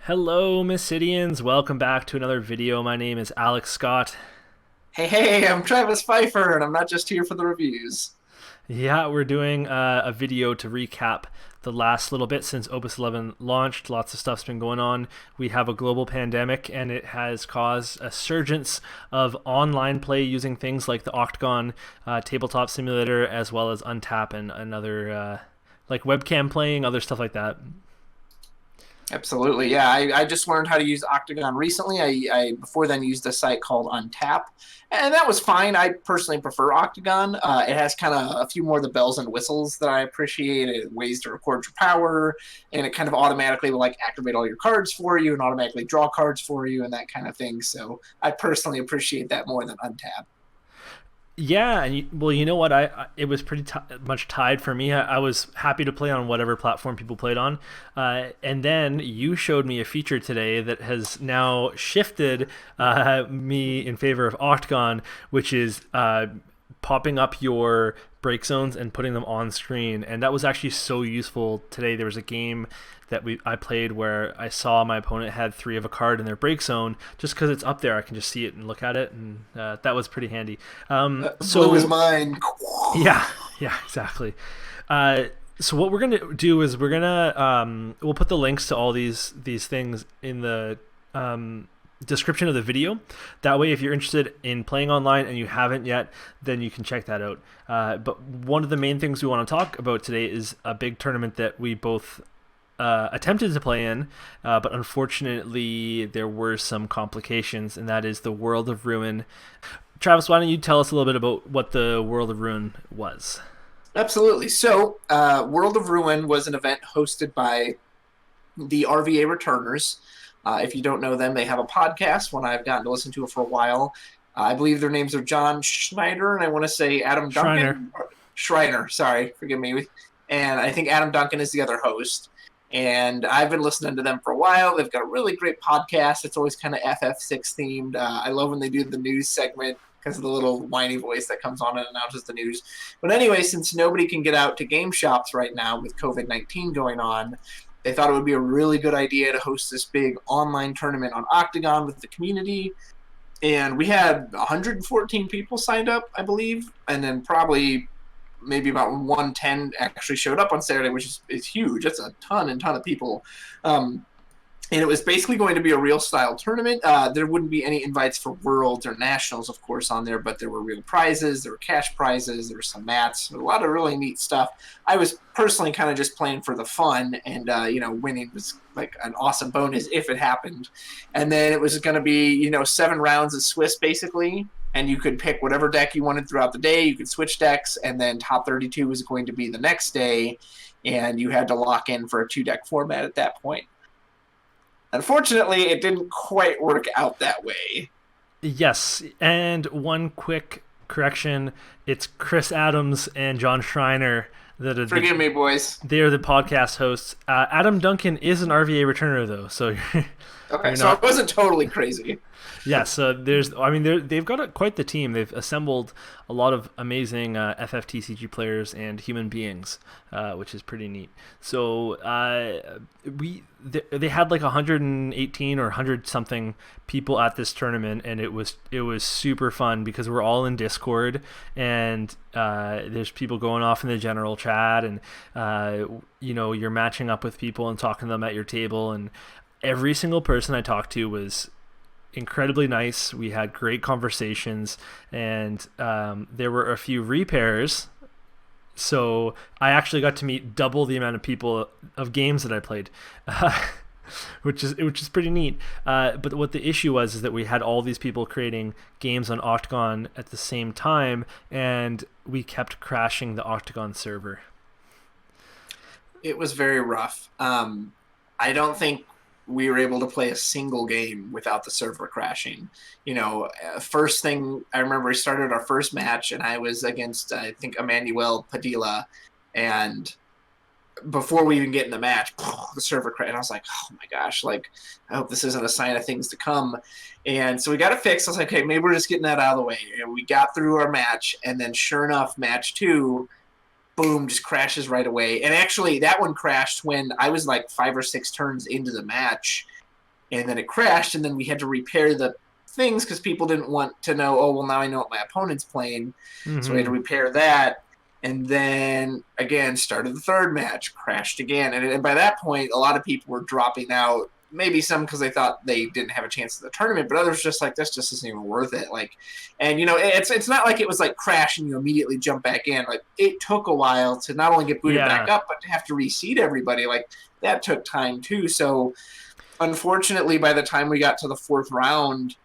Hello, Missidians. Welcome back to another video. My name is Alex Scott. Hey, I'm Travis Pfeifer, and I'm not just here for the reviews. Yeah, we're doing a video to recap the last little bit since Opus XI launched. Lots of stuff's been going on. We have a global pandemic, and it has caused a surgence of online play using things like the Octagon tabletop simulator, as well as Untap and other like webcam playing, other stuff like that. Absolutely, yeah. I just learned how to use Octagon recently. I before then used a site called Untap, and that was fine. I personally prefer Octagon. It has kind of a few more of the bells and whistles that I appreciate. It ways to record your power, and it kind of automatically will like activate all your cards for you and automatically draw cards for you and that kind of thing. So I personally appreciate that more than Untap. Yeah, and well, you know what? It was pretty much tied for me. I was happy to play on whatever platform people played on, and then you showed me a feature today that has now shifted me in favor of Octagon, which is popping up your break zones and putting them on screen. And that was actually so useful today. There was a game that I played where I saw my opponent had three of a card in their break zone. Just because it's up there, I can just see it and look at it, and that was pretty handy. Blew his mind. Yeah, yeah, exactly. So what we're gonna do is we'll put the links to all these things in the description of the video. That way, if you're interested in playing online and you haven't yet, then you can check that out. But one of the main things we want to talk about today is a big tournament that we both attempted to play in, but unfortunately there were some complications, and that is the World of Ruin. Travis, why don't you tell us a little bit about what the World of Ruin was? Absolutely. So, World of Ruin was an event hosted by the RVA Returners. If you don't know them, they have a podcast, one I've gotten to listen to for a while. I believe their names are John Schneider, and I want to say Adam Shriner. Duncan. Schreiner, sorry, forgive me. And I think Adam Duncan is the other host. And I've been listening to them for a while. They've got a really great podcast. It's always kind of FF6 themed. I love when they do the news segment because of the little whiny voice that comes on and announces the news. But anyway, since nobody can get out to game shops right now with COVID-19 going on, they thought it would be a really good idea to host this big online tournament on Octagon with the community. And we had 114 people signed up, I believe, and then probably maybe about 110 actually showed up on Saturday, which is huge. That's a ton of people. And it was basically going to be a real style tournament. There wouldn't be any invites for worlds or nationals, of course, on there, but there were real prizes, there were cash prizes, there were some mats, a lot of really neat stuff. I was personally kind of just playing for the fun, and winning was like an awesome bonus if it happened. And then it was going to be 7 rounds of Swiss basically, and you could pick whatever deck you wanted throughout the day. You could switch decks, and then top 32 was going to be the next day, and you had to lock in for a 2-deck format at that point. Unfortunately, it didn't quite work out that way. Yes, and one quick correction: it's Chris Adams and John Schreiner that are Forgive me, boys. they are the podcast hosts. Adam Duncan is an RVA returner though, so Okay, you're so not. it wasn't totally crazy. Yeah, so they've got quite the team. They've assembled a lot of amazing FFTCG players and human beings, which is pretty neat. So they had like 118 or 100 something people at this tournament, and it was super fun because we're all in Discord, and there's people going off in the general chat, and you're matching up with people and talking to them at your table, and every single person I talked to was incredibly nice. We had great conversations, and there were a few repairs. So I actually got to meet double the amount of people of games that I played, which is pretty neat. But what the issue was is that we had all these people creating games on Octagon at the same time, and we kept crashing the Octagon server. It was very rough. I don't think we were able to play a single game without the server crashing. First thing I remember, we started our first match, and I was against, I think, Emmanuel Padilla, and before we even get in the match, the server crashed. And I was like, oh my gosh, like, I hope this isn't a sign of things to come. And so we got it fixed. I was like, okay, maybe we're just getting that out of the way. And we got through our match, and then sure enough, match 2, boom, just crashes right away. And actually, that one crashed when I was like 5 or 6 turns into the match, and then it crashed, and then we had to repair the things because people didn't want to know, oh, well, now I know what my opponent's playing. So we had to repair that. And then again, started the third match, crashed again. And by that point, a lot of people were dropping out. Maybe some because they thought they didn't have a chance at the tournament, but others just like, this just isn't even worth it. Like, and it's not like it was like crash and you immediately jump back in. Like, it took a while to not only get booted back up, but to have to reseed everybody. Like, that took time too. So unfortunately, by the time we got to the fourth round,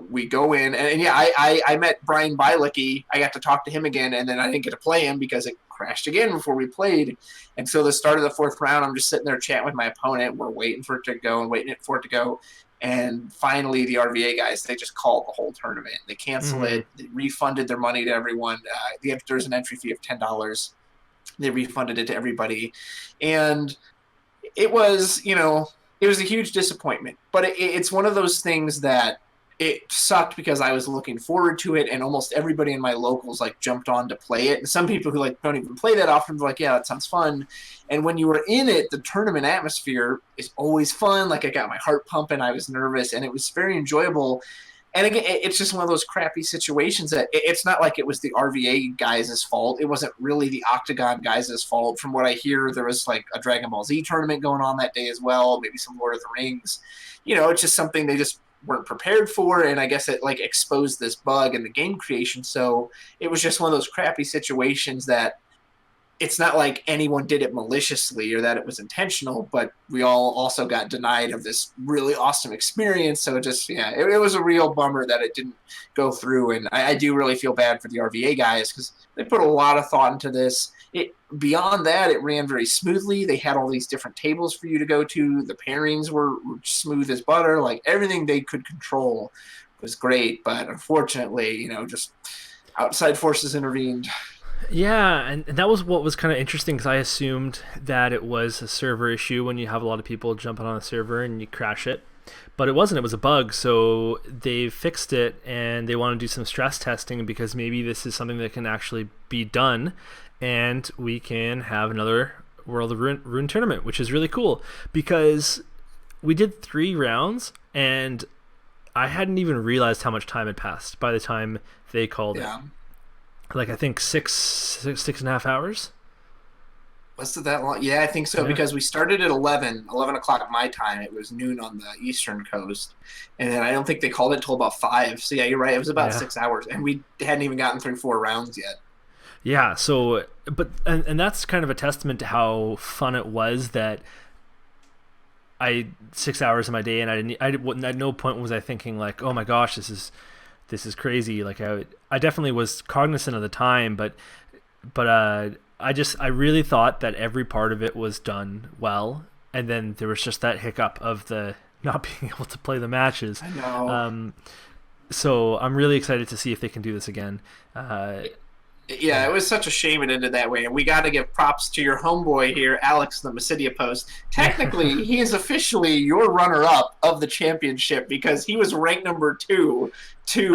we go in and yeah, I met Brian Bielicki. I got to talk to him again, and then I didn't get to play him because it crashed again before we played. And so the start of the fourth round, I'm just sitting there chatting with my opponent. We're waiting for it to go and waiting for it to go. And finally, the RVA guys, they just called the whole tournament. They canceled it. They refunded their money to everyone. There's an entry fee of $10. They refunded it to everybody. And it was, it was a huge disappointment. But it's one of those things that it sucked because I was looking forward to it, and almost everybody in my locals like jumped on to play it. And some people who like don't even play that often were like, yeah, that sounds fun. And when you were in it, the tournament atmosphere is always fun. Like, I got my heart pumping, I was nervous, and it was very enjoyable. And again, it's just one of those crappy situations that it's not like it was the RVA guys' fault. It wasn't really the Octagon guys' fault. From what I hear, there was like a Dragon Ball Z tournament going on that day as well, maybe some Lord of the Rings. It's just something they just weren't prepared for, and I guess it like exposed this bug in the game creation. So it was just one of those crappy situations that it's not like anyone did it maliciously or that it was intentional, but we all also got denied of this really awesome experience. So it was a real bummer that it didn't go through. And I do really feel bad for the RVA guys because they put a lot of thought into this. Beyond that, it ran very smoothly. They had all these different tables for you to go to. The pairings were smooth as butter. Like, everything they could control was great. But unfortunately, just outside forces intervened. Yeah, and that was what was kind of interesting because I assumed that it was a server issue when you have a lot of people jumping on a server and you crash it. But it wasn't. It was a bug. So they fixed it, and they want to do some stress testing because maybe this is something that can actually be done, and we can have another World of Ruin tournament, which is really cool because we did 3 rounds, and I hadn't even realized how much time had passed by the time they called it. Like, I think 6.5 hours. Was it that long? Yeah, I think so, because we started at 11 o'clock my time. It was noon on the Eastern Coast. And then I don't think they called it until about 5. So, yeah, you're right. It was about 6 hours. And we hadn't even gotten through 4 rounds yet. Yeah, so, and that's kind of a testament to how fun it was that 6 hours of my day, and at no point was I thinking, like, oh my gosh, this is crazy. Like, I definitely was cognizant of the time, but I really thought that every part of it was done well, and then there was just that hiccup of the not being able to play the matches. I know. So I'm really excited to see if they can do this again. Yeah, it was such a shame it ended that way, and we got to give props to your homeboy here, Alex, the Massidia Post. Technically, he is officially your runner-up of the championship because he was ranked number 2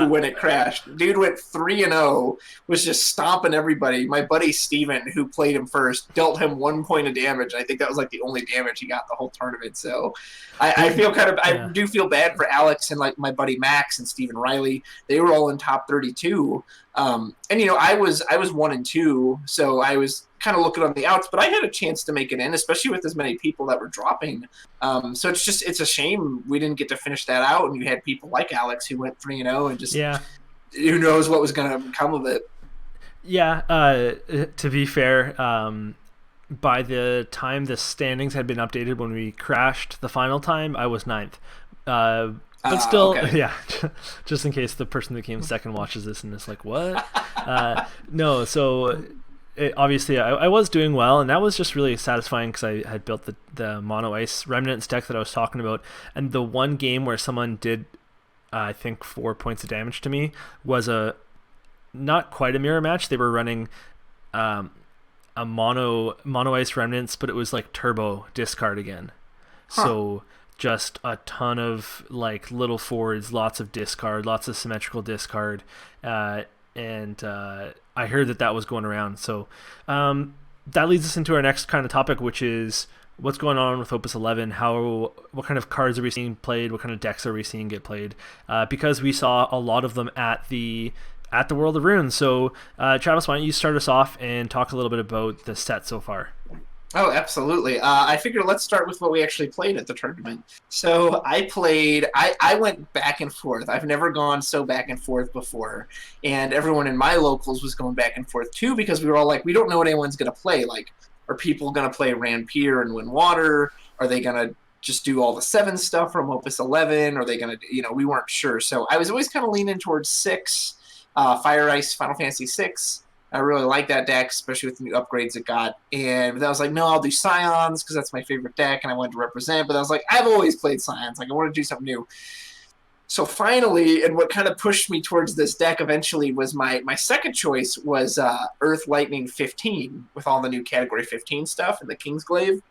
when it crashed. Dude went 3-0, was just stomping everybody. My buddy Steven, who played him first, dealt him 1 point of damage. I think that was like the only damage he got the whole tournament. So I feel I do feel bad for Alex and like my buddy Max and Stephen Riley. They were all in top 32. And I was 1-2, so I was kind of looking on the outs, but I had a chance to make it in, especially with as many people that were dropping. So it's a shame we didn't get to finish that out, and you had people like Alex who went 3-0 and just who knows what was going to come of it. Yeah, to be fair, by the time the standings had been updated when we crashed the final time, I was 9th. But still, okay. Just in case the person that came second watches this and is like, what? No, so obviously I was doing well, and that was just really satisfying because I had built the Mono Ice Remnants deck that I was talking about, and the one game where someone did, I think, 4 points of damage to me was not quite a mirror match. They were running a mono Ice Remnants, but it was like turbo discard again. So just a ton of like little forwards, lots of discard, lots of symmetrical discard, and I heard that was going around. So that leads us into our next kind of topic, which is what's going on with Opus 11? What kind of cards are we seeing played? What kind of decks are we seeing get played? Because we saw a lot of them at the World of Runes. So, Travis, why don't you start us off and talk a little bit about the set so far? Oh, absolutely. I figured let's start with what we actually played at the tournament. So I went back and forth. I've never gone so back and forth before. And everyone in my locals was going back and forth too, because we were all like, we don't know what anyone's going to play. Like, are people going to play Rampier and Win Water? Are they going to just do all the 7 stuff from Opus 11? Are they going to, we weren't sure. So I was always kind of leaning towards 6, Fire Ice, Final Fantasy 6. I really like that deck, especially with the new upgrades it got. And I was like, no, I'll do Scions because that's my favorite deck, and I wanted to represent. But I was like, I've always played Scions. Like, I want to do something new. So finally, and what kind of pushed me towards this deck eventually was my second choice was Earth Lightning 15 with all the new Category 15 stuff and the Kingsglaive.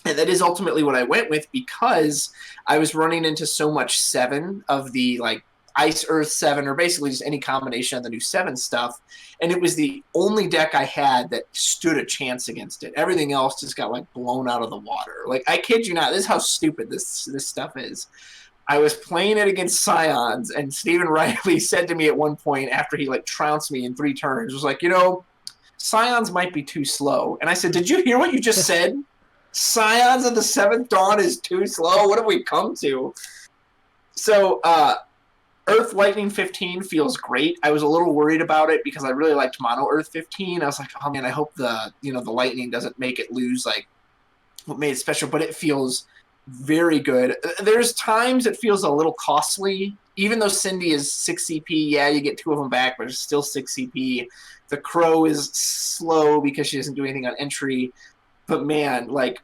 And that is ultimately what I went with because I was running into so much 7 of the, like, Ice Earth 7, or basically just any combination of the new 7 stuff, and it was the only deck I had that stood a chance against it. Everything else just got like blown out of the water. Like, I kid you not, this is how stupid this stuff is. I was playing it against Scions, and Stephen Riley said to me at one point after he like trounced me in 3 turns, was like, Scions might be too slow. And I said, did you hear what you just said? Scions of the 7th Dawn is too slow? What have we come to? So, Earth Lightning 15 feels great. I was a little worried about it because I really liked Mono Earth 15. I was like, oh man, I hope the lightning doesn't make it lose like what made it special, but it feels very good. There's times it feels a little costly. Even though Cindy is 6 CP, yeah, you get 2 of them back, but it's still 6 CP. The Crow is slow because she doesn't do anything on entry. But man, like,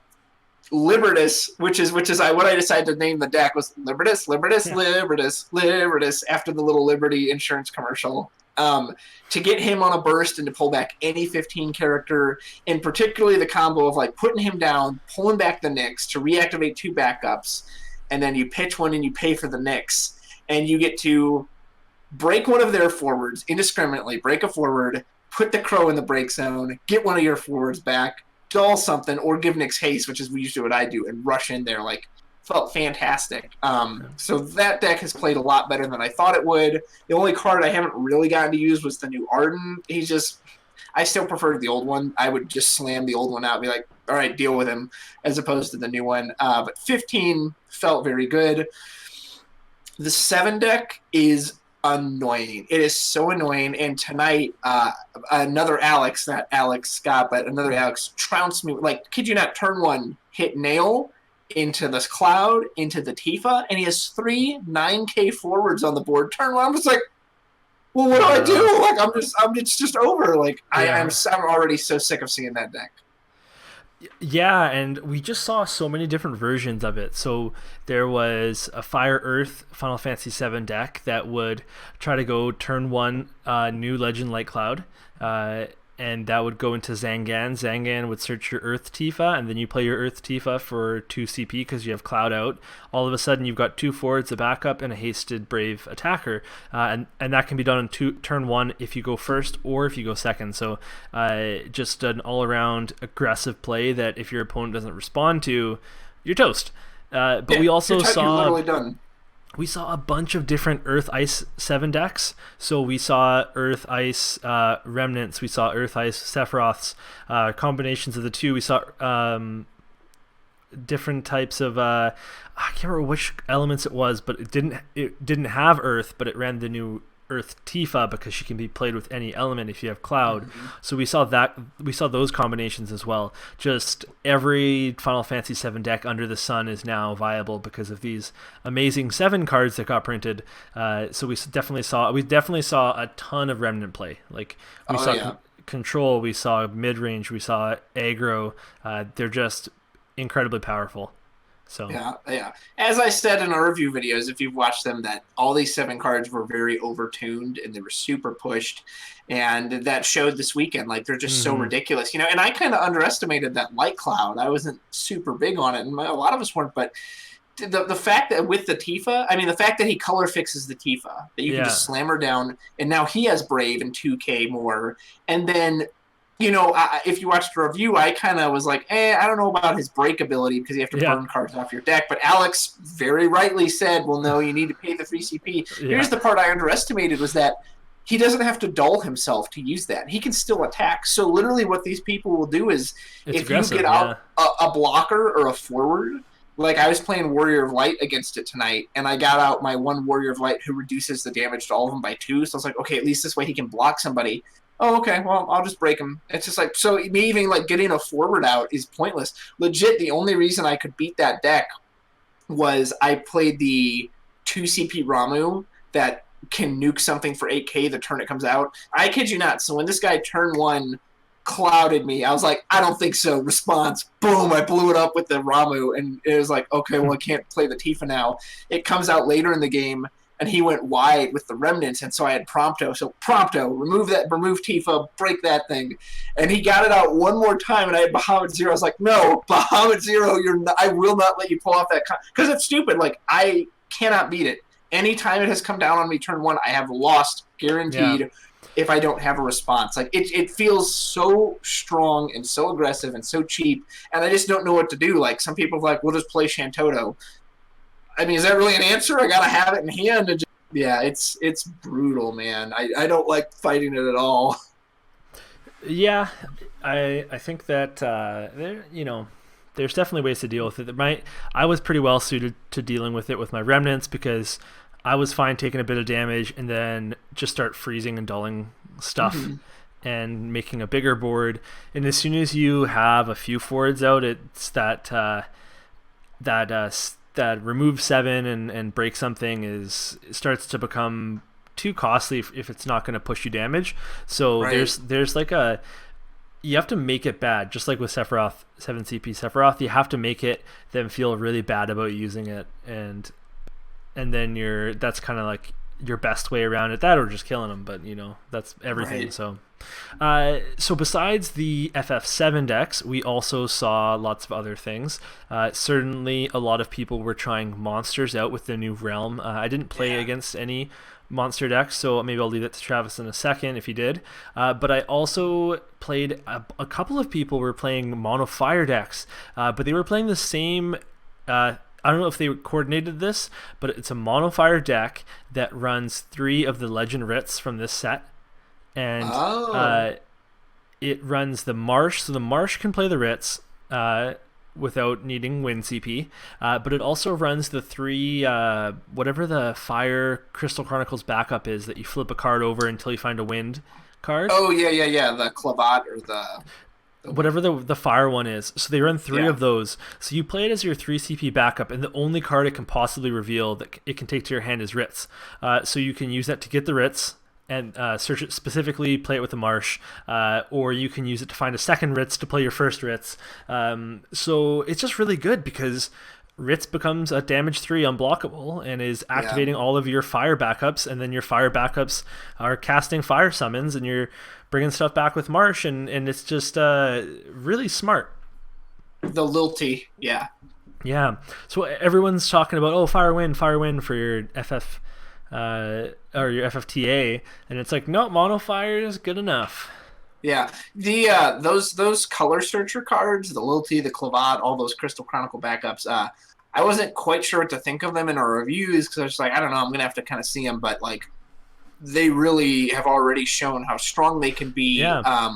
Libertas, which is what I decided to name the deck, was Libertas after the little Liberty insurance commercial. To get him on a burst and to pull back any 15 character, and particularly the combo of like putting him down, pulling back the Nyx to reactivate 2 backups, and then you pitch one and you pay for the Nyx, and you get to break one of their forwards indiscriminately, break a forward, put the Crow in the break zone, get one of your forwards back, dull something, or give Nyx haste, which is usually what I do, and rush in there. Like, felt fantastic. So that deck has played a lot better than I thought it would. The only card I haven't really gotten to use was the new Arden. I still prefer the old one. I would just slam the old one out and be like, all right, deal with him, as opposed to the new one. But 15 felt very good. The 7 deck is annoying. It is so annoying. And tonight, another Alex, not Alex Scott, but another Alex trounced me. Like, kid you not, turn 1, hit nail into this cloud, into the Tifa, and he has 3 9K forwards on the board. Turn 1, I'm just like, well, what do I do? Like, it's just over. Like, yeah. I'm already so sick of seeing that deck. Yeah, and we just saw so many different versions of it. So there was a Fire Earth Final Fantasy VII deck that would try to go turn 1 new Legend Light Cloud, and that would go into Zangan. Zangan would search your Earth Tifa, and then you play your Earth Tifa for 2 CP because you have Cloud out. All of a sudden, you've got 2 forwards, a backup, and a hasted Brave attacker, and that can be done on turn 1 if you go first or if you go second. So just an all-around aggressive play that if your opponent doesn't respond to, you're toast. But yeah, we also saw... You're literally done. We saw a bunch of different Earth Ice 7 decks. So we saw Earth Ice Remnants, we saw Earth Ice Sephiroths, combinations of the 2. We saw different types of I can't remember which elements it was, but it didn't have Earth, but it ran the new Earth Tifa because she can be played with any element if you have Cloud. Mm-hmm. So we saw those combinations as well. Just every Final Fantasy VII deck under the sun is now viable because of these amazing 7 cards that got printed. So we definitely saw a ton of Remnant play. Like we saw Control, we saw mid range, we saw aggro. They're just incredibly powerful. So yeah. As I said in our review videos, if you've watched them, that all these 7 cards were very overtuned and they were super pushed, and that showed this weekend. Like, they're just so ridiculous, And I kind of underestimated that Light Cloud. I wasn't super big on it, and a lot of us weren't. But the fact that with the Tifa, the fact that he color fixes the Tifa, that you can just slam her down, and now he has Brave and 2K more, and then if you watched the review, I kind of was like, I don't know about his break ability because you have to Yeah. burn cards off your deck. But Alex very rightly said, well, no, you need to pay the 3 CP. Yeah. Here's the part I underestimated was that he doesn't have to dull himself to use that. He can still attack. So literally what these people will do is It's if you aggressive. get Yeah. out a blocker or a forward, like I was playing Warrior of Light against it tonight, and I got out my one Warrior of Light who reduces the damage to all of them by 2. So I was like, okay, at least this way he can block somebody. Oh, okay, well, I'll just break him. It's just like, so me even like getting a forward out is pointless. Legit, the only reason I could beat that deck was I played the 2 CP Ramu that can nuke something for 8k the turn it comes out. I kid you not. So when this guy turn 1 clouded me, I was like, I don't think so. Response, boom, I blew it up with the Ramu, and it was like, okay, well, I can't play the Tifa now. It comes out later in the game, and he went wide with the remnants, and so I had Prompto. So Prompto, remove Tifa, break that thing. And he got it out one more time, and I had Bahamut Zero. I was like, no, Bahamut Zero, I will not let you pull off that. Because it's stupid. Like, I cannot beat it. Anytime it has come down on me turn 1, I have lost, guaranteed, if I don't have a response. Like, it feels so strong and so aggressive and so cheap, and I just don't know what to do. Like, some people are like, we'll just play Shantoto. I mean, is that really an answer? I gotta have it in hand. And it's brutal, man. I don't like fighting it at all. Yeah, I think that there's definitely ways to deal with it. I was pretty well suited to dealing with it with my remnants because I was fine taking a bit of damage and then just start freezing and dulling stuff and making a bigger board. And as soon as you have a few forwards out, it's that remove 7 and break something starts to become too costly if it's not going to push you damage. So there's like you have to make it bad, just like with Sephiroth 7 CP Sephiroth. You have to make them feel really bad about using it, and then that's kind of like your best way around it. That or just killing them, but that's everything. So besides the FF7 decks, we also saw lots of other things. Certainly a lot of people were trying monsters out with the new realm. I didn't play against any monster decks, so maybe I'll leave it to Travis in a second if he did. But I also played a couple of people were playing mono fire decks, but they were playing the same. I don't know if they coordinated this, but it's a mono fire deck that runs 3 of the Legend Writs from this set. And it runs the Marsh, so the Marsh can play the Writs without needing win CP, but it also runs the 3, whatever the Fire Crystal Chronicles backup is that you flip a card over until you find a wind card. Oh, yeah, the Clavat or the whatever the fire one is. So they run 3 of those. So you play it as your 3 CP backup, and the only card it can possibly reveal that it can take to your hand is Writs. So you can use that to get the Writs and search it specifically, play it with the Marsh, or you can use it to find a second Writs to play your first Writs. So it's just really good because Writs becomes a damage 3 unblockable and is activating all of your fire backups, and then your fire backups are casting fire summons, and you're bringing stuff back with Marsh, and it's just really smart. The Lilty, yeah. Yeah. So everyone's talking about, fire win for your FF or your FFTA, and it's like, no, mono fire is good enough. Yeah, the those color searcher cards, the Lilty, the Clavat, all those Crystal Chronicle backups. I wasn't quite sure what to think of them in our reviews because I was like, I don't know, I'm gonna have to kind of see them, but like, they really have already shown how strong they can be. Yeah.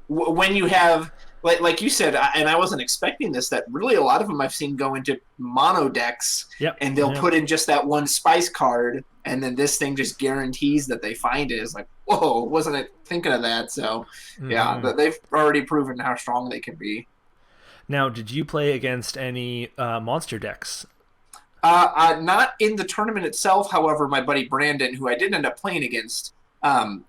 When you have like you said, and I wasn't expecting this, that really a lot of them I've seen go into mono decks, and they'll put in just that one spice card, and then this thing just guarantees that they find it. It's like, whoa, wasn't thinking of that. So they've already proven how strong they can be. Now, did you play against any monster decks? Not in the tournament itself. However, my buddy Brandon, who I did end up playing against,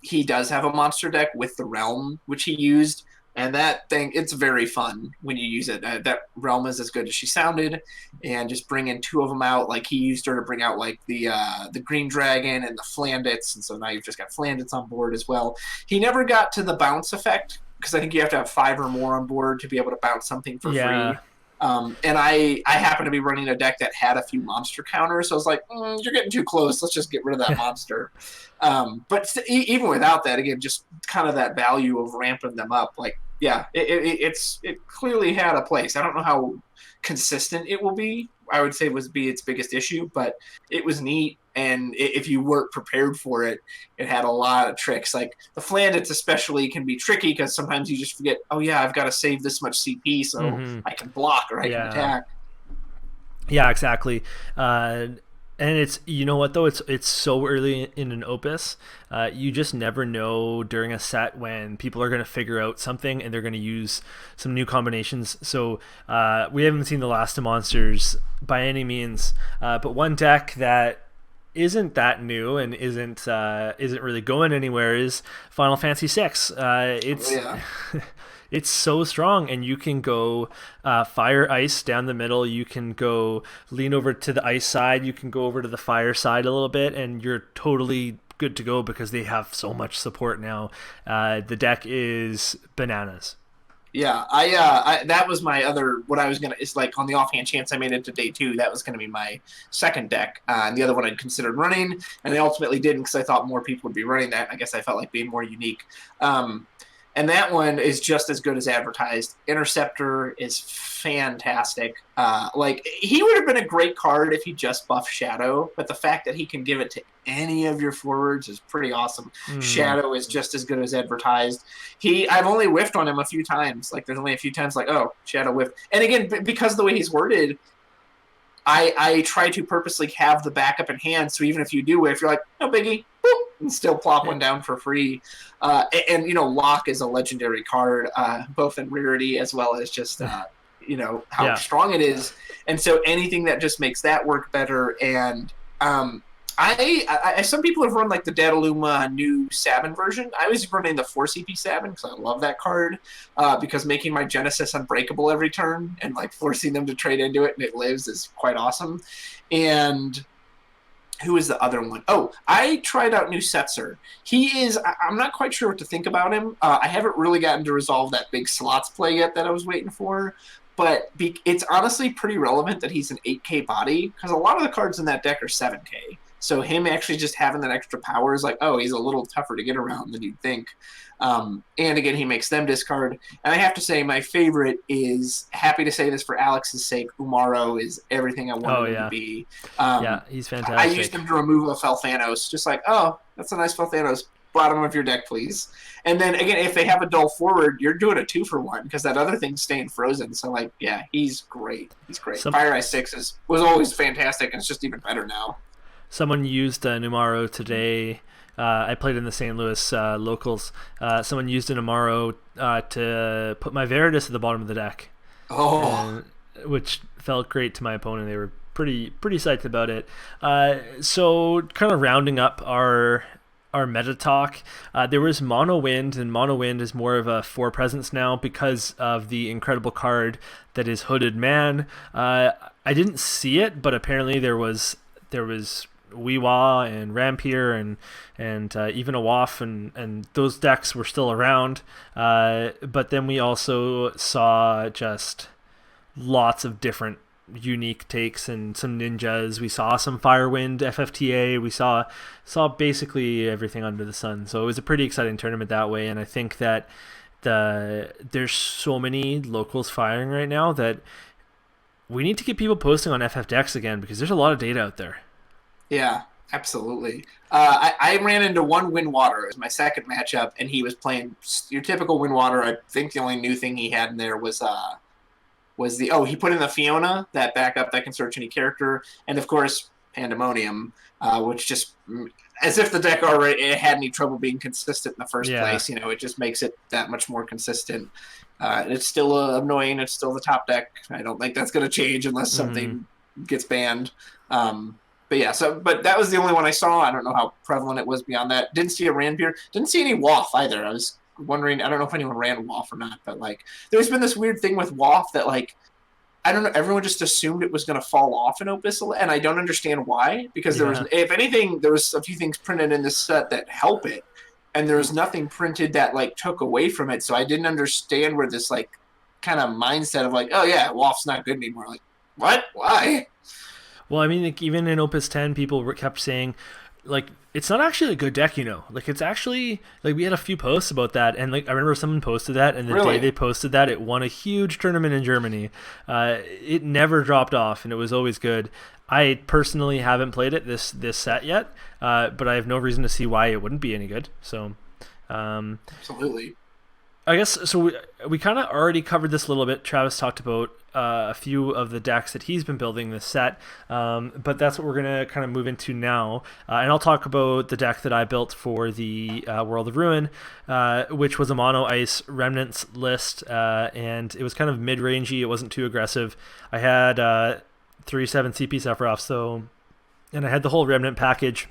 he does have a monster deck with the Realm, which he used. And that thing, it's very fun when you use it. That Realm is as good as she sounded. And just bringing 2 of them out, like he used her to bring out like the Green Dragon and the Flandits. And so now you've just got Flandits on board as well. He never got to the bounce effect because I think you have to have 5 or more on board to be able to bounce something for free. And I happen to be running a deck that had a few monster counters. So I was like, you're getting too close. Let's just get rid of that monster. Even without that, again, just kind of that value of ramping them up, like yeah, it clearly had a place. I don't know how consistent it will be. I would say was be its biggest issue, but it was neat. And if you weren't prepared for it, it had a lot of tricks. Like the Flandets especially can be tricky because sometimes you just forget, oh yeah, I've got to save this much CP so I can block or I can attack. Yeah, exactly. And it's, you know what though, it's so early in an opus, you just never know during a set when people are going to figure out something and they're going to use some new combinations. So we haven't seen the last of monsters by any means, but one deck that isn't that new and isn't really going anywhere is Final Fantasy VI. It's it's so strong, and you can go fire ice down the middle. You can go lean over to the ice side. You can go over to the fire side a little bit, and you're totally good to go because they have so much support now. The deck is bananas. Yeah, I that was my other, what I was gonna, it's like on the offhand chance I made it to day 2, that was gonna be my second deck, and the other one I'd considered running, and I ultimately didn't because I thought more people would be running that. I guess I felt like being more unique. And that one is just as good as advertised. Interceptor is fantastic. Like, he would have been a great card if he just buffed Shadow, but the fact that he can give it to any of your forwards is pretty awesome. Shadow is just as good as advertised. I've only whiffed on him a few times. Like, there's only a few times like, oh, Shadow whiffed. And again, because of the way he's worded, I try to purposely have the backup in hand, so even if you do whiff, you're like, no biggie, boop, and still plop one down for free. And you know, Lock is a legendary card, both in rarity as well as just you know how strong it is. And so anything that just makes that work better. And I some people have run like the Dataluma new Sabin version. I was running the 4 CP Sabin because I love that card, because making my Genesis unbreakable every turn and like forcing them to trade into it and it lives is quite awesome. And who is the other one? Oh, I tried out new Setzer. I'm not quite sure what to think about him. I haven't really gotten to resolve that big slots play yet that I was waiting for. But it's honestly pretty relevant that he's an 8K body, because a lot of the cards in that deck are 7K. So him actually just having that extra power is like, oh, he's a little tougher to get around than you'd think. And again, he makes them discard. And I have to say, my favorite is, happy to say this for Alex's sake, Umaro is everything I wanted him to be. Yeah, he's fantastic. I used him to remove a Felthanos, just like, oh, that's a nice Felthanos. Bottom of your deck, please. And then, again, if they have a dull forward, you're doing a 2-for-1, because that other thing's staying frozen. So, like, yeah, he's great. He's great. Fire Ice 6 was always fantastic, and it's just even better now. Someone used an Umaro today. I played in the St. Louis locals. Someone used an Umaro to put my Veritas at the bottom of the deck. Which felt great to my opponent. They were pretty psyched about it. So kind of rounding up our meta talk, there was Mono Wind, and Mono Wind is more of a 4 presence now because of the incredible card that is Hooded Man. I didn't see it, but apparently there was Weewa and Rampier and even a Waff, and those decks were still around. But then we also saw just lots of different unique takes and some ninjas. We saw some Firewind FFTA. We saw basically everything under the sun. So it was a pretty exciting tournament that way. And I think that there's so many locals firing right now that we need to get people posting on FFdecks again, because there's a lot of data out there. Yeah, absolutely. I ran into one Windwater as my second matchup, and he was playing your typical Windwater. I think the only new thing he had in there was he put in the Fiona, that backup that can search any character, and of course Pandemonium, which just, as if the deck already had any trouble being consistent in the first place. You know, it just makes it that much more consistent. It's still annoying. It's still the top deck. I don't think that's going to change unless something gets banned. But that was the only one I saw. I don't know how prevalent it was beyond that. Didn't see a Ranbeer. Didn't see any Waff either. I was wondering, I don't know if anyone ran Waff or not, but like, there's been this weird thing with Waff that, like, I don't know, everyone just assumed it was going to fall off in Opus, and I don't understand why, because there was, if anything, there was a few things printed in this set that help it, and there was nothing printed that like took away from it. So I didn't understand where this like kind of mindset of like, oh yeah, Waff's not good anymore. Like, what? Why? Well, I mean, like, even in Opus X, people kept saying, like it's not actually a good deck, you know. Like it's actually like we had a few posts about that, and like I remember someone posted that, and the day Really? they posted that, it won a huge tournament in Germany. It never dropped off, and it was always good. I personally haven't played it this set yet, but I have no reason to see why it wouldn't be any good. So. Absolutely. I guess so. We kind of already covered this a little bit. Travis talked about a few of the decks that he's been building this set, but that's what we're gonna kind of move into now. And I'll talk about the deck that I built for the World of Ruin, which was a mono ice remnants list, and it was kind of mid rangey. It wasn't too aggressive. I had 3/7 CP Sephiroth, so, and I had the whole remnant package.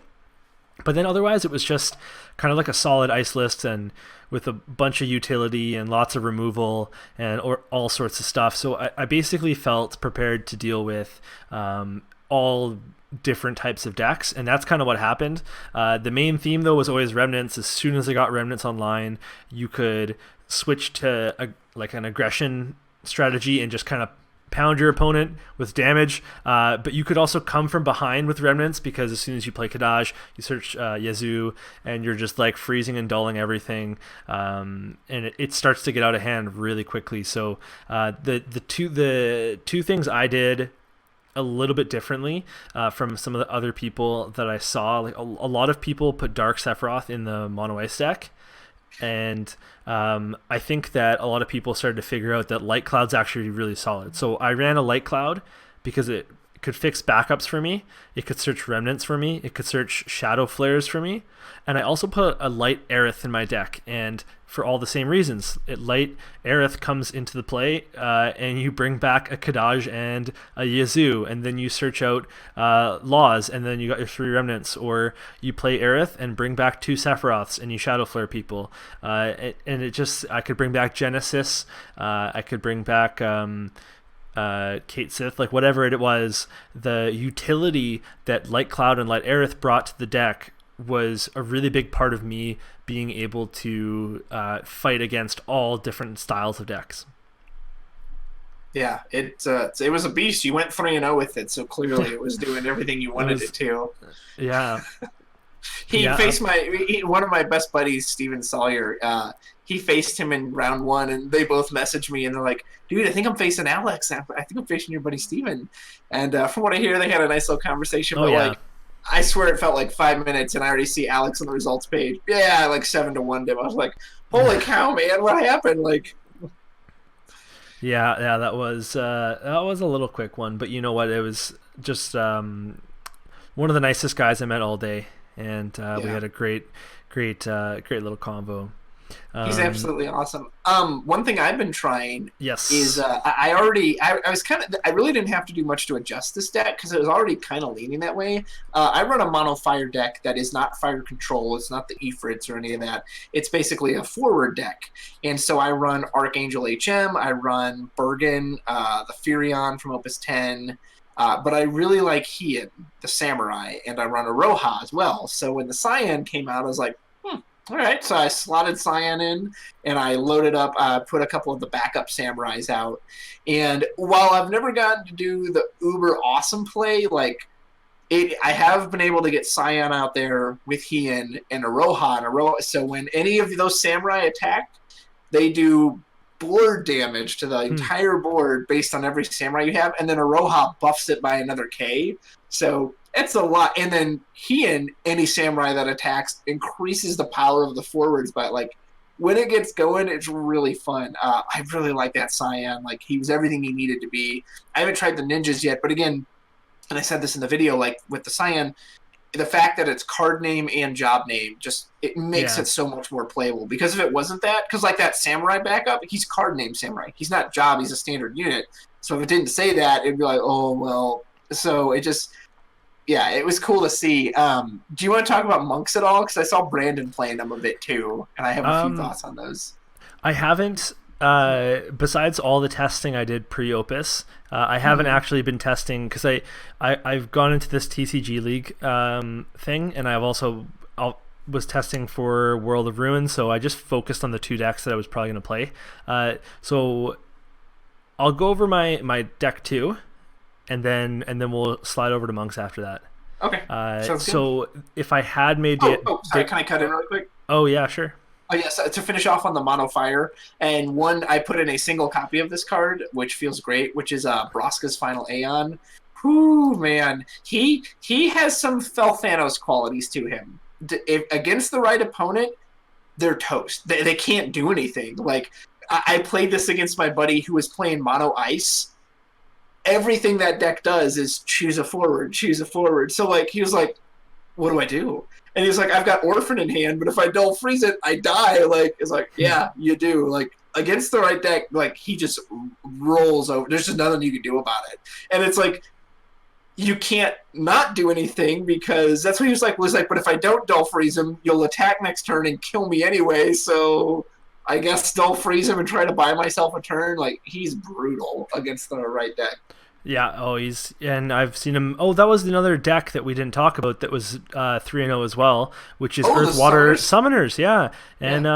But then otherwise, it was just kind of like a solid ice list, and with a bunch of utility and lots of removal and all sorts of stuff. So I basically felt prepared to deal with all different types of decks, and that's kind of what happened. The main theme, though, was always remnants. As soon as I got remnants online, you could switch to like an aggression strategy and just kind of pound your opponent with damage, but you could also come from behind with remnants, because as soon as you play Kadaj, you search Yazoo, and you're just like freezing and dulling everything, and it starts to get out of hand really quickly. So the two things I did a little bit differently from some of the other people that I saw, like a lot of people put Dark Sephiroth in the mono ice deck. And I think that a lot of people started to figure out that Light Cloud's actually really solid. So I ran a Light Cloud because it could fix backups for me. It could search remnants for me. It could search shadow flares for me. And I also put a Light Aerith in my deck. And for all the same reasons, Light Aerith comes into the play, and you bring back a Kadaj and a Yazoo, and then you search out Laws, and then you got your 3 remnants. Or you play Aerith and bring back 2 Sephiroths, and you shadow flare people. And it just, I could bring back Genesis. I could bring back Kate Sith, like whatever it was. The utility that Light Cloud and Light Aerith brought to the deck was a really big part of me being able to fight against all different styles of decks. Yeah, it was a beast. You went 3-0 with it, so clearly it was doing everything you wanted it to. Yeah. He faced one of my best buddies, Steven Sawyer. He faced him in round 1, and they both messaged me, and they're like, dude, I think I'm facing Alex. I think I'm facing your buddy Steven. And from what I hear, they had a nice little conversation. But like, I swear it felt like 5 minutes, and I already see Alex on the results page. Yeah, like 7-1 him. I was like, holy cow, man, what happened? Like, yeah, that was a little quick one, but you know what? It was just one of the nicest guys I met all day, and we had a great little convo. He's absolutely awesome. One thing I've been trying is I really didn't have to do much to adjust this deck because it was already kind of leaning that way. I run a mono fire deck that is not fire control. It's not the Ifrits or any of that. It's basically a forward deck. And so I run Archangel HM, I run Bergen, the Furion from Opus X, but I really like Heian, the Samurai, and I run a Roja as well. So when the Cyan came out, I was like, all right, so I slotted Cyan in, and I loaded up, put a couple of the backup Samurais out. And while I've never gotten to do the uber awesome play, like, I have been able to get Cyan out there with Heian and a Roja. So when any of those Samurai attack, they do board damage to the entire board based on every Samurai you have, and then a Roja buffs it by another K. So it's a lot. And then Heian, any Samurai that attacks, increases the power of the forwards. But like when it gets going, it's really fun. I really like that Cyan. Like he was everything he needed to be. I haven't tried the ninjas yet, but again, and I said this in the video, like with the Cyan, the fact that it's card name and job name, just it makes it so much more playable. Because if it wasn't that, because like that Samurai backup, he's card name Samurai. He's not job, he's a standard unit. So if it didn't say that, it'd be like, oh, well. So it just, yeah, it was cool to see. Do you want to talk about monks at all? Because I saw Brandon playing them a bit too, and I have a few thoughts on those. I haven't. Besides all the testing I did pre-Opus, I haven't actually been testing because I've gone into this TCG League thing, and I was testing for World of Ruin, so I just focused on the 2 decks that I was probably going to play. So I'll go over my deck 2, and then we'll slide over to monks after that. Okay, sounds good. So if I had made Sorry, can I cut in really quick? oh yeah, sure. Oh yes, to finish off on the mono fire, and one I put in a single copy of this card, which feels great, which is Broska's Final Aeon. Whoo, man, he has some Felthanos qualities to him. If against the right opponent, they're toast. They can't do anything. Like I played this against my buddy who was playing mono ice. Everything that deck does is choose a forward, choose a forward. So like he was like, what do I do? And he's like, I've got Orphan in hand, but if I don't freeze it, I die. Like, it's like, yeah, you do. Like, against the right deck, like, he just rolls over. There's just nothing you can do about it. And it's like, you can't not do anything because that's what he was like, but if I don't dull freeze him, you'll attack next turn and kill me anyway. So I guess dull freeze him and try to buy myself a turn. Like, he's brutal against the right deck. Yeah, and I've seen him. Oh, that was another deck that we didn't talk about that was 3-0 as well, which is Earth Water Summoners. Yeah, and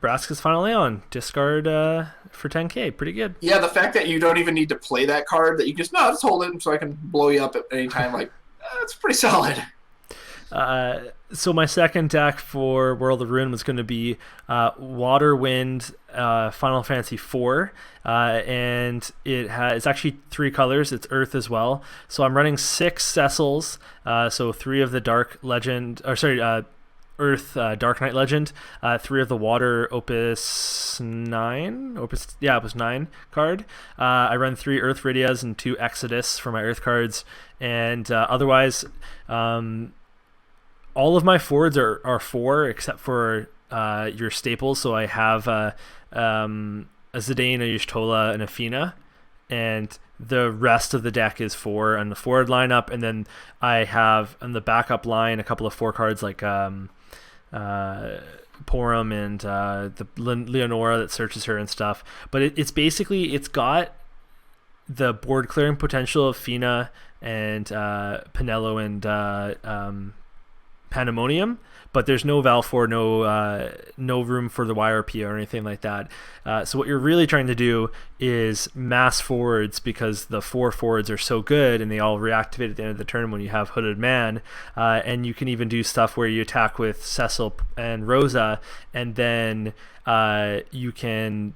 Braska's Final Aeon, discard for 10k, pretty good. Yeah, the fact that you don't even need to play that card, that you just just hold it so I can blow you up at any time, like that's pretty solid. So my second deck for World of Ruin was going to be Water Wind Final Fantasy IV, and it's actually 3 colors. It's Earth as well. So I'm running 6 Cecils, so 3 of the Dark Legend, Earth Dark Knight Legend, 3 of the Water Opus 9, Opus 9 card. I run 3 Earth Ridias and 2 Exodus for my Earth cards, and otherwise. All of my forwards are 4 except for your staples. So I have a Zidane, a Y'shtola, and a Fina, and the rest of the deck is 4 on the forward lineup. And then I have on the backup line a couple of 4 cards like Porum and the Leonora that searches her and stuff. But it's basically, it's got the board clearing potential of Fina and Penelo and Pandemonium, but there's no Valfor, no room for the YRP or anything like that. So what you're really trying to do is mass forwards, because the 4 forwards are so good and they all reactivate at the end of the turn when you have Hooded Man, and you can even do stuff where you attack with Cecil and Rosa, and then you can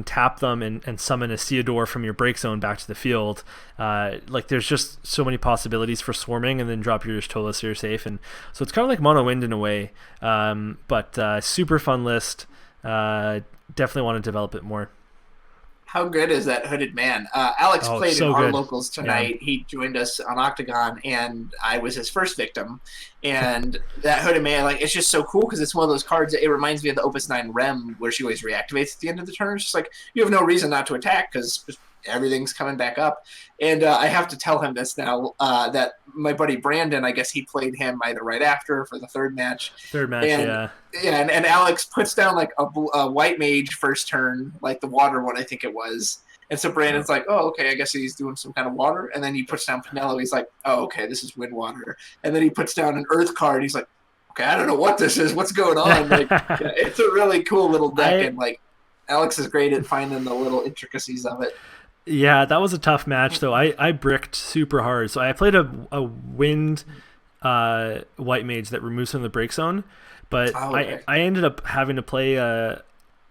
tap them and summon a Theodore from your break zone back to the field. Like there's just so many possibilities for swarming, and then drop your Y'shtola so you're safe. And so it's kind of like Mono Wind in a way, but super fun list. Definitely want to develop it more. How good is that Hooded Man? Alex played so in our good. locals tonight. Yeah. He joined us on Octagon, and I was his first victim. And that Hooded Man, like, it's just so cool because it's one of those cards that it reminds me of the Opus 9 Rem, where she always reactivates at the end of the turn. It's just like, you have no reason not to attack because everything's coming back up. And I have to tell him this now, that my buddy Brandon, I guess he played him either right after for the third match. Yeah. Yeah, and Alex puts down like a white mage first turn, like the water one, I think it was. And so Brandon's like, oh, okay, I guess he's doing some kind of water. And then he puts down Penelo. He's like, oh, okay, this is wind water. And then he puts down an earth card. He's like, okay, I don't know what this is. What's going on? Like, yeah, it's a really cool little deck. And like, Alex is great at finding the little intricacies of it. Yeah, that was a tough match, though. I bricked super hard. So I played a wind white mage that removes from the break zone. But I ended up having to play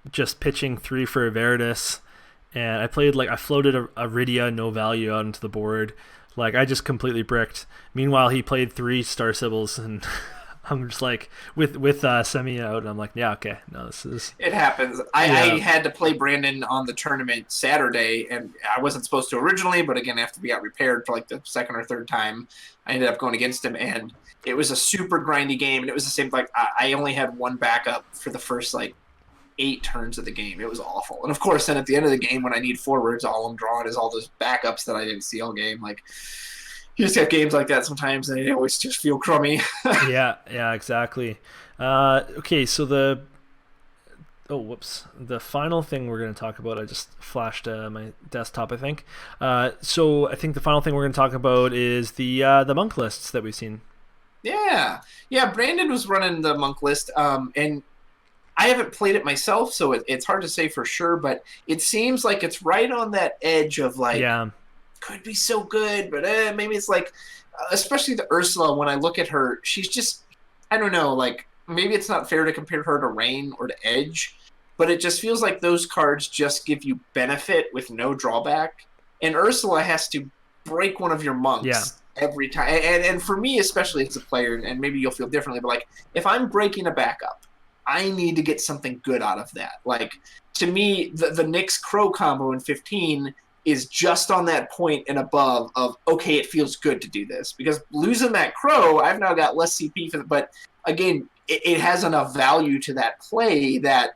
just pitching 3 for a Veritas, and I floated a Rydia no value out into the board. Like, I just completely bricked. Meanwhile, he played 3 Star Sibyls, and I'm just like, with Semi out, and I'm like, yeah, okay, no, this is... It happens. I had to play Brandon on the tournament Saturday, and I wasn't supposed to originally, but again, after we got repaired for like the second or third time, I ended up going against him, and it was a super grindy game, and it was the same, like, I only had 1 backup for the first, like, 8 turns of the game. It was awful. And, of course, then at the end of the game, when I need forwards, all I'm drawing is all those backups that I didn't see all game. Like, you just have games like that sometimes, and they always just feel crummy. Yeah, exactly. Okay, so the final thing we're going to talk about, I just flashed my desktop, I think. So I think the final thing we're going to talk about is the monk lists that we've seen. Yeah, Brandon was running the monk list, and I haven't played it myself, so it's hard to say for sure, but it seems like it's right on that edge of like, could be so good, but maybe it's like especially the Ursula, when I look at her, she's just, I don't know, like, maybe it's not fair to compare her to Rain or to Edge, but it just feels like those cards just give you benefit with no drawback. And Ursula has to break one of your monks every time. And for me, especially as a player, and maybe you'll feel differently, but like, if I'm breaking a backup, I need to get something good out of that. Like, to me, the Nyx Crow combo in 15 is just on that point and above of, okay, it feels good to do this. Because losing that Crow, I've now got less CP for it, but again, it has enough value to that play that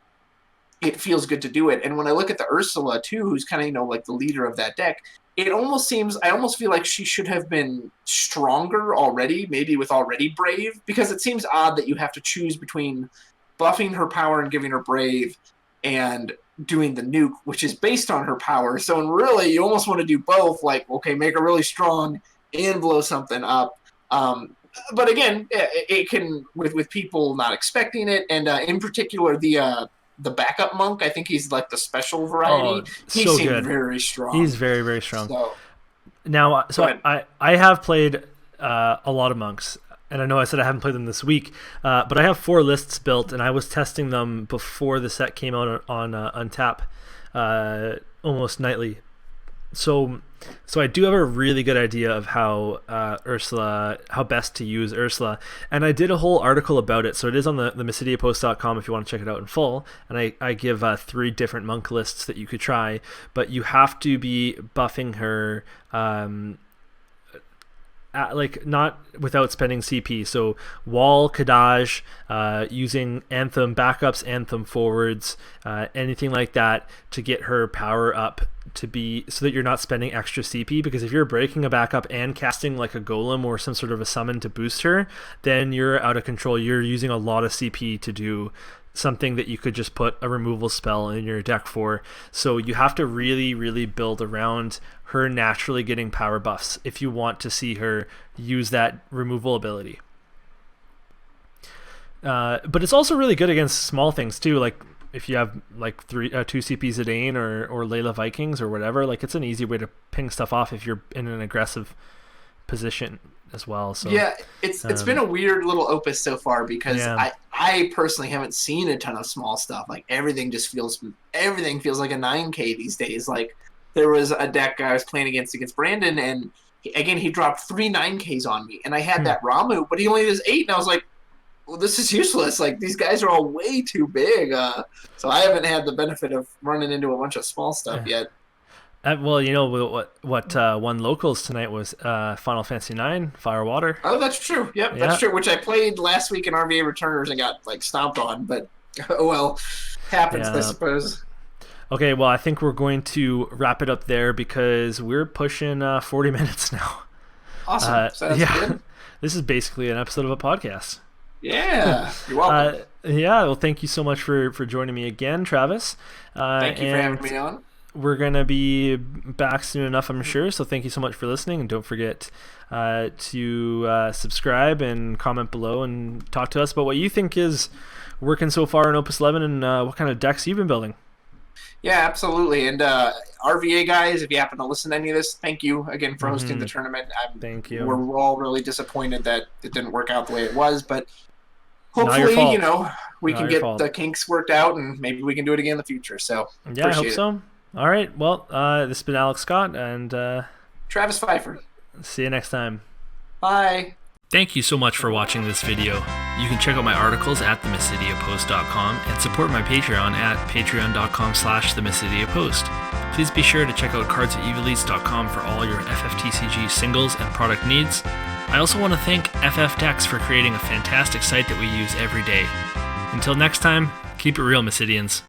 it feels good to do it. And when I look at the Ursula too, who's kind of, you know, like the leader of that deck, it almost seems, I almost feel like she should have been stronger already, maybe with already Brave, because it seems odd that you have to choose between buffing her power and giving her Brave and doing the nuke, which is based on her power. So really, you almost want to do both, like, okay, make her really strong and blow something up. But again, it can, with people not expecting it, and in particular, the backup monk, I think he's like the special variety. He so seemed good. very strong. He's very, very strong. So I have played a lot of monks, and I know I said I haven't played them this week, but I have 4 lists built, and I was testing them before the set came out on Untap almost nightly. So I do have a really good idea of how best to use Ursula, and I did a whole article about it. So it is on the MysidiaPost.com if you want to check it out in full. And I give 3 different monk lists that you could try, but you have to be buffing her like not without spending CP. So Wall, Kadaj, using Anthem backups, Anthem forwards, anything like that to get her power up to be so that you're not spending extra CP, because if you're breaking a backup and casting like a golem or some sort of a summon to boost her, then you're out of control. You're using a lot of CP to do something that you could just put a removal spell in your deck for. So you have to really, really build around her naturally getting power buffs if you want to see her use that removal ability. But it's also really good against small things too, like if you have like 2 CP Zidane or Layla Vikings or whatever. Like, it's an easy way to ping stuff off if you're in an aggressive position as well. So yeah, it's been a weird little opus so far, because I personally haven't seen a ton of small stuff. Like, everything feels like a 9K these days. Like, there was a deck I was playing against Brandon, and again, he dropped 3 9Ks on me, and I had that Ramu, but he only does 8, and I was like, well, this is useless. Like, these guys are all way too big. So I haven't had the benefit of running into a bunch of small stuff yet. Well, you know what won locals tonight was Final Fantasy IX Fire Water. Oh, that's true. Yep, that's true. Which I played last week in RVA Returners and got like stomped on, but oh well, happens, I suppose. Okay, well, I think we're going to wrap it up there because we're pushing 40 minutes now. Awesome. So that's good. This is basically an episode of a podcast. Yeah, you're welcome. Well, thank you so much for joining me again, Travis. Thank you for having me on. We're going to be back soon enough, I'm sure. So thank you so much for listening. And don't forget to subscribe and comment below and talk to us about what you think is working so far in Opus 11 and what kind of decks you've been building. Yeah, absolutely. And RVA guys, if you happen to listen to any of this, thank you again for hosting the tournament. Thank you. We're all really disappointed that it didn't work out the way it was, but hopefully, we can get the kinks worked out, and maybe we can do it again in the future. So yeah, I hope so. All right. Well, this has been Alex Scott and Travis Pfeifer. See you next time. Bye. Thank you so much for watching this video. You can check out my articles at themysidiapost.com and support my Patreon at patreon.com/themysidiapost. Please be sure to check out cards@evilleads.com for all your FFTCG singles and product needs. I also want to thank FFdecks for creating a fantastic site that we use every day. Until next time, keep it real, Mysidians.